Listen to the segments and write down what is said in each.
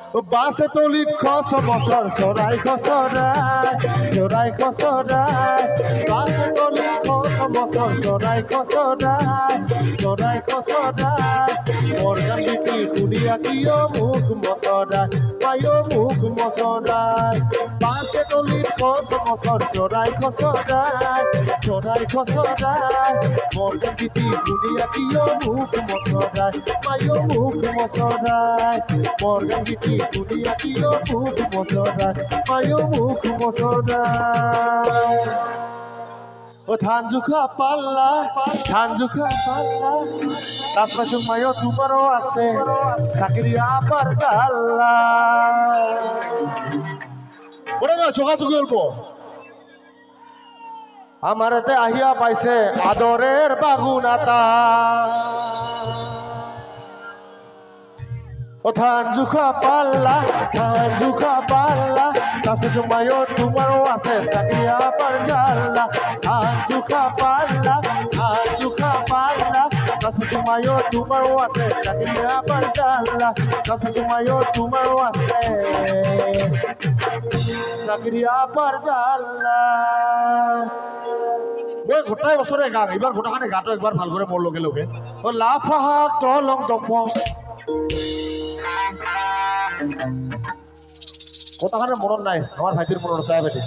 বাছে তলিত খচ বছৰ চৰাই খচৰাই চৰাই খচৰাই বাছে তলিত খচ বছৰ চৰাই খচৰাই চৰাই খচৰাই মোৰ গান গীতি শুনিয়া কিয় মুখ মচৰাই পায় মুখ মচৰাই বাছে তলিত খচ বছৰ চৰাই খচৰাই চৰাই খচৰাই মোৰ গান গীতি শুনিয়া কিয় মুখ মচৰাই পায় মুখ মচৰাই মোৰ গান গীতি দুনিয়া কিয় মুখ মচৰাই পায় মুখ মচৰাই ও ধান জোখা পাল্লা তাছ পাইছো মায়ো তোমারও আছে চাকরি আপার জাল্লা ওরা না চোখাচোখি অল্প আমার এতে আহিয়া পাইছে আদরের বাগুনাতা ও ধান জোখা পাল্লা তাছ পাইছো মায়ো তোমারও আছে চাকরি আপার জাল্লা ধান জোখা পাল্লা তাছ পাইছো মায়ো তোমারও আছে চাকরি আপার জাল্লা তাছ পাইছো মায়ো তোমারও আছে চাকরি আপার জাল্লা মই গোটাই বছৰে গান এইবাৰ গোটাখানে গাটো একবাৰ ভাল কৰে মোৰ লগে লগে ও লাফাহাক তলং দফং কথাখানে মনত নাই আমার ভাইটির মনত আছে বেটি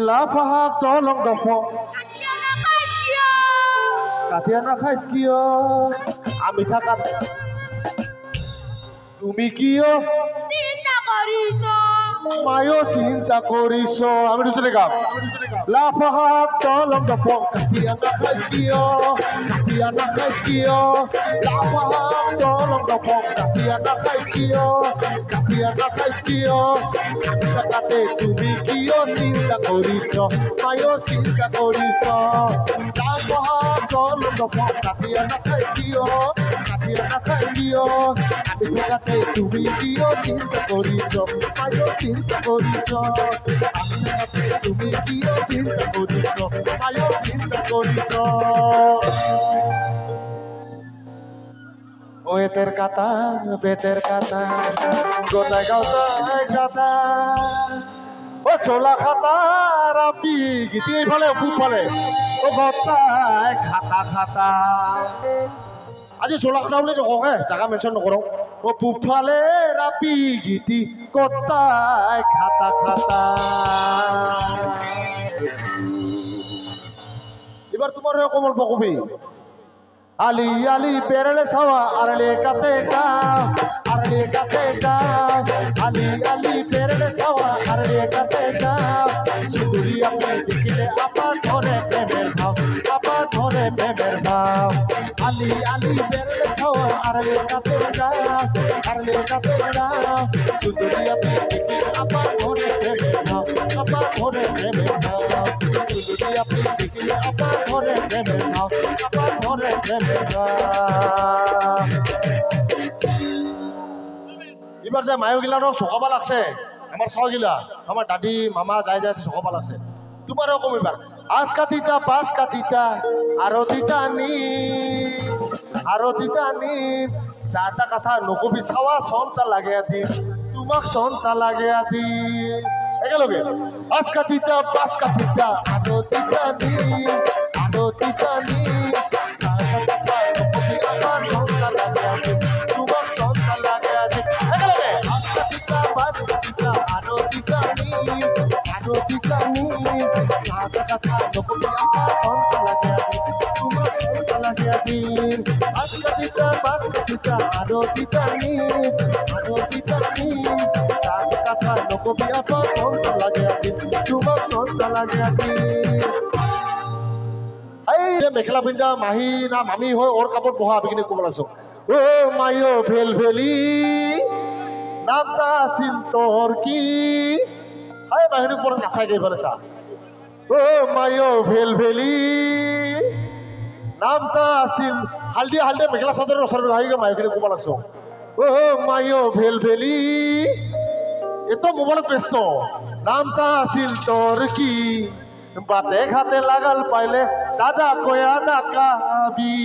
লাফাহাক তলং দফং কাটিয়া না খাইছ কিয় আমি থাকাত তুমি কিয় মায়ো চিন্তা করিস আমি দুসরে গাম লাফাহাক তলং দফং কাটিয়া না খাইছ কিয় লাফাহাক তলং দফং কাটিয়া না খাইছ কিয় আমি থাকাতে তুমি কিয় চিন্তা করিস মায়ো চিন্তা করিস লাফাহাক তলং দফং কাটিয়া না খাইছ কিয় আমি থাকাতে তুমি কিয় চিন্তা করিস মায়ো চিন্তা করিস আমি থাকাতে তুমি কিয় চিন্তা করিস মায়ো চিন্তা করিস ও এতের কাতা বেতের কাতা গোটায় গাওতায় কাতা ও ছোলা খাতা রাপি গীতি এইফালে পুফালে ও গোটায় খাতা আজি ছোলা খাতা বুলি নকওঁহে জাগা মেনশ্যন নকৰোঁ ও পুফালে রাপি গীতি গোটায় খাতা এবার তোমার কোমল বকবি আলি আলি পেরলে সাওয়া আরলে কাতে গাও আলি আলি পেরলে সাওয়া আরলে কাতে গাও সুদুরি আপনি দেখিলে আপা ধরে প্রেমের ভাও আলি আলি পেরলে সাওয়া আরলে কাতে গাও সুদুরি আপনি দেখিলে আপা ধরে প্রেমের ভাও সুদুরি আপনি দেখিলে আপা ধরে প্রেমের ভাও এবার যে মায়গিলা চকাবা লাগছে আমার চাওগিলা আমার দাদি মামা যাই যাই চকাবা লাগছে তোমারও কম এবার আজ কাটিতা পাঁচ কাটিতা আরো দিতা নি চারটা কথা নকবি চাওয়া সন্তা লাগে দিন তোমাক সন্তা লাগে দিন একেলগে আজ কাটিতা পাঁচ কাটিতা আরো দিতা নি মেখেলা পিন্ধা মাহী না মামী হয় ওর কাপড় বহা বিকিনি কব লাগছো ও মায়ো ভেলি নামটা আছিল তোর কি হাই বাহিনী পরে নাচাই গৈ ফেলেছা ও মায়ো ভেলি নামটা আছিল হালদিয়া মেখেলা চাদরের ওচৰত আহি গৈ মায়োখিনি কব লাগছো ও মায়ো ভেলি এতো মোবাইলত ব্যস্ত নামটা আছিল তোর কি বাতে ঘাতে লাগাল পাইলে দাদা কয়া ডাকাবি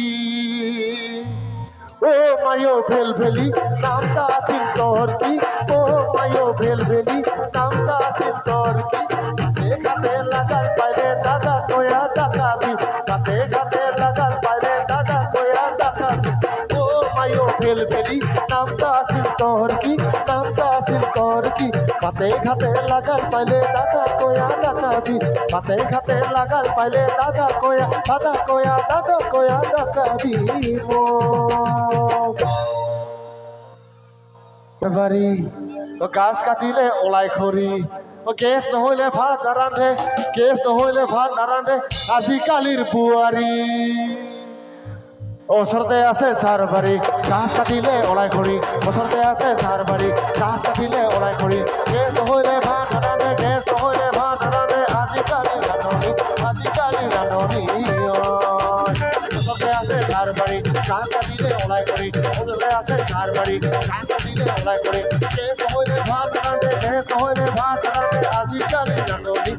ও মায়ো ভেলি নামটা আছিল তোর কি ও মায়ো ভেলভেলি নামটা আসিল তোর কি ঘাটে লাগাল পাইলে দাদা কয়া ডাকাবি ঘাটে লাগাল পাইলে দাদা কয়া ডাকাবি ও মায়ো ভেলভেলি নামটা আসিল তোর কি নামটা আসিল তোর কি ঘাটে লাগাল পাইলে দাদা কয়া ডাকাবি ঘাটে লাগাল পাইলে দাদা কয়া ডাকাবি বাড়ি ও গাছ কাটিলে ওলাই খৰি ও গেছ নহলে ভাত নাৰান্ধে গেছ নহলে ভাত নাৰান্ধে আজিকালিৰ বোৱাৰী ওচৰতে আছে চাৰ বাৰী গাছ কাটিলে ওলাই খৰি ওচৰতে আছে চাৰ বাৰী গাছ কাটিলে ওলাই খৰি গেছ নহলে ভাত নাৰান্ধে গেছ নহলে ভাত নাৰান্ধে আজিকালি ৰান্ধনি ওচৰতে আছে চাৰ বাৰী গাছ কাটিলে ওলাই খৰি ওচৰতে আছে চাৰ বাৰী গাছ কাটিলে ওলাই খৰি গেছ নহলে ভাত নাৰান্ধে গেছ নহলে ভাত নাৰান্ধে আজিকালি ৰান্ধনি